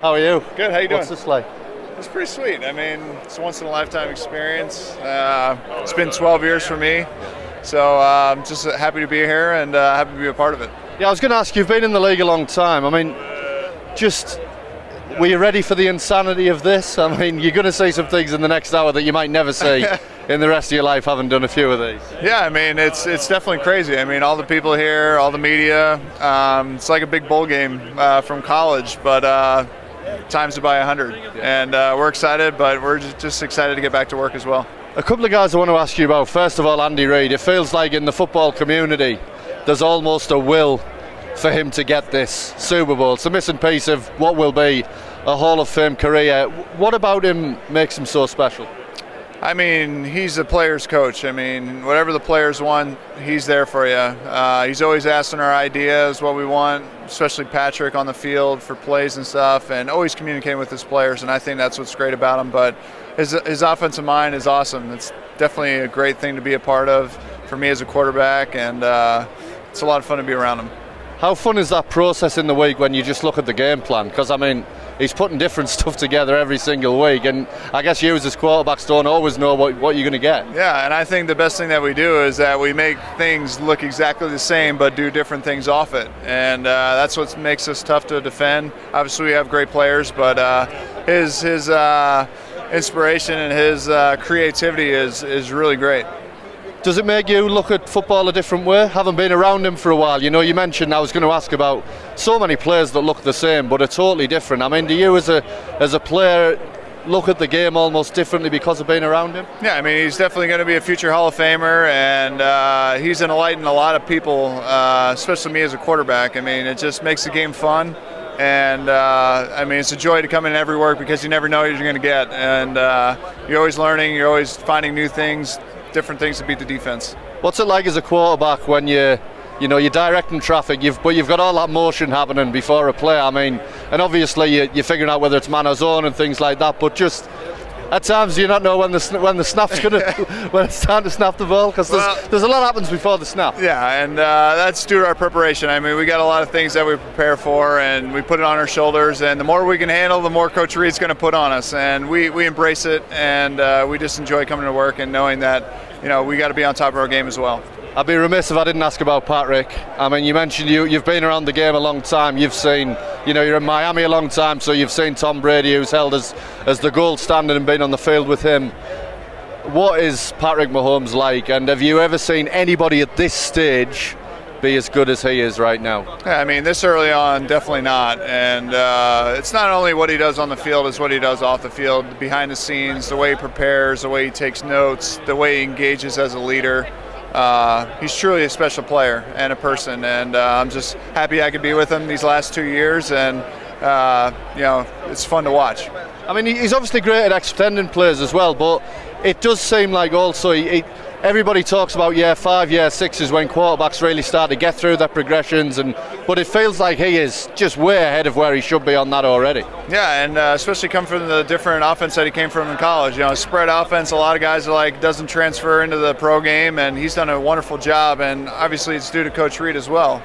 How are you? Good, how you doing? What's this like? It's pretty sweet. I mean, it's a once-in-a-lifetime experience. It's been 12 years for me, so I'm just happy to be here and happy to be a part of it. Yeah, I was going to ask, you've been in the league a long time. I mean, were you ready for the insanity of this? I mean, you're going to see some things in the next hour that you might never see in the rest of your life, having done a few of these. Yeah, I mean, it's definitely crazy. I mean, all the people here, all the media, it's like a big bowl game from college, but times it by 100. And we're excited, but we're just excited to get back to work as well. A couple of guys I want to ask you about. First of all, Andy Reid. It feels like in the football community, there's almost a will for him to get this Super Bowl. It's a missing piece of what will be a Hall of Fame career. What about him makes him so special? I mean, he's a player's coach. I mean, whatever the players want, he's there for you. He's always asking our ideas, what we want, especially Patrick on the field for plays and stuff, and always communicating with his players, and I think that's what's great about him. But his offensive mind is awesome. It's definitely a great thing to be a part of for me as a quarterback, and it's a lot of fun to be around him. How fun is that process in the week when you just look at the game plan? Because, I mean, he's putting different stuff together every single week, and I guess you as quarterbacks don't always know what you're going to get. Yeah, and I think the best thing that we do is that we make things look exactly the same but do different things off it, and that's what makes us tough to defend. Obviously, we have great players, but his inspiration and his creativity is really great. Does it make you look at football a different way, having been around him for a while? You know, you mentioned, I was going to ask about so many players that look the same but are totally different. I mean, do you as a player look at the game almost differently because of being around him? Yeah, I mean, he's definitely going to be a future Hall of Famer, and he's enlightening a lot of people, especially me as a quarterback. I mean, it just makes the game fun. And I mean, it's a joy to come in every work because you never know what you're going to get, and you're always learning, you're always finding new things, different things to beat the defense. What's it like as a quarterback when you're directing traffic, but you've got all that motion happening before a play? I mean, and obviously you're figuring out whether it's man or zone and things like that, but just at times you not know when the snap's when it's time to snap the ball, because there's a lot happens before the snap. Yeah, and that's due to our preparation. I mean, we got a lot of things that we prepare for, and we put it on our shoulders, and the more we can handle, the more Coach Reid's going to put on us, and we embrace it, and we just enjoy coming to work and knowing that, you know, we got to be on top of our game as well. I'd be remiss if I didn't ask about Patrick. I mean, you mentioned you've been around the game a long time. You've seen, you're in Miami a long time, so you've seen Tom Brady, who's held as the gold standard, and been on the field with him. What is Patrick Mahomes like, and have you ever seen anybody at this stage be as good as he is right now? Yeah, I mean, this early on, definitely not. And it's not only what he does on the field, it's what he does off the field, behind the scenes, the way he prepares, the way he takes notes, the way he engages as a leader. He's truly a special player and a person, and I'm just happy I could be with him these last 2 years, and it's fun to watch. I mean, he's obviously great at extending plays as well, but it does seem like also everybody talks about year 5, year 6 is when quarterbacks really start to get through their progressions, but it feels like he is just way ahead of where he should be on that already. Yeah, and especially coming from the different offense that he came from in college. Spread offense, a lot of guys are like, doesn't transfer into the pro game, and he's done a wonderful job, and obviously it's due to Coach Reid as well.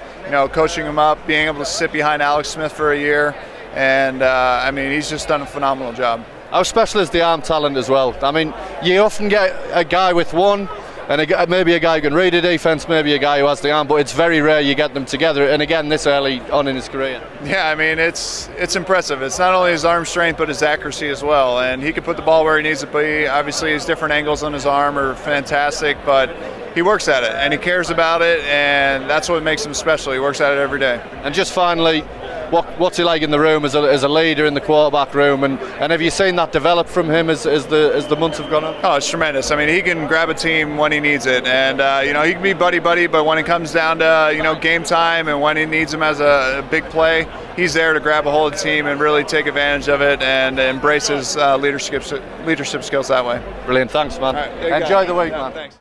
Coaching him up, being able to sit behind Alex Smith for a year, and I mean, he's just done a phenomenal job. How special is the arm talent as well? I mean, you often get a guy with one, and maybe a guy who can read a defense, maybe a guy who has the arm, but it's very rare you get them together, and again, this early on in his career. Yeah, I mean, it's impressive. It's not only his arm strength, but his accuracy as well, and he can put the ball where he needs to be. Obviously, his different angles on his arm are fantastic, but he works at it, and he cares about it, and that's what makes him special. He works at it every day. And just finally, what's he like in the room as a leader in the quarterback room, and have you seen that develop from him as the months have gone on? Oh, it's tremendous. I mean, he can grab a team when he needs it, and he can be buddy, but when it comes down to game time and when he needs him as a big play, he's there to grab a hold of the team and really take advantage of it and embrace his leadership skills that way. Brilliant, thanks, man. Right, enjoy the week, man. Thanks.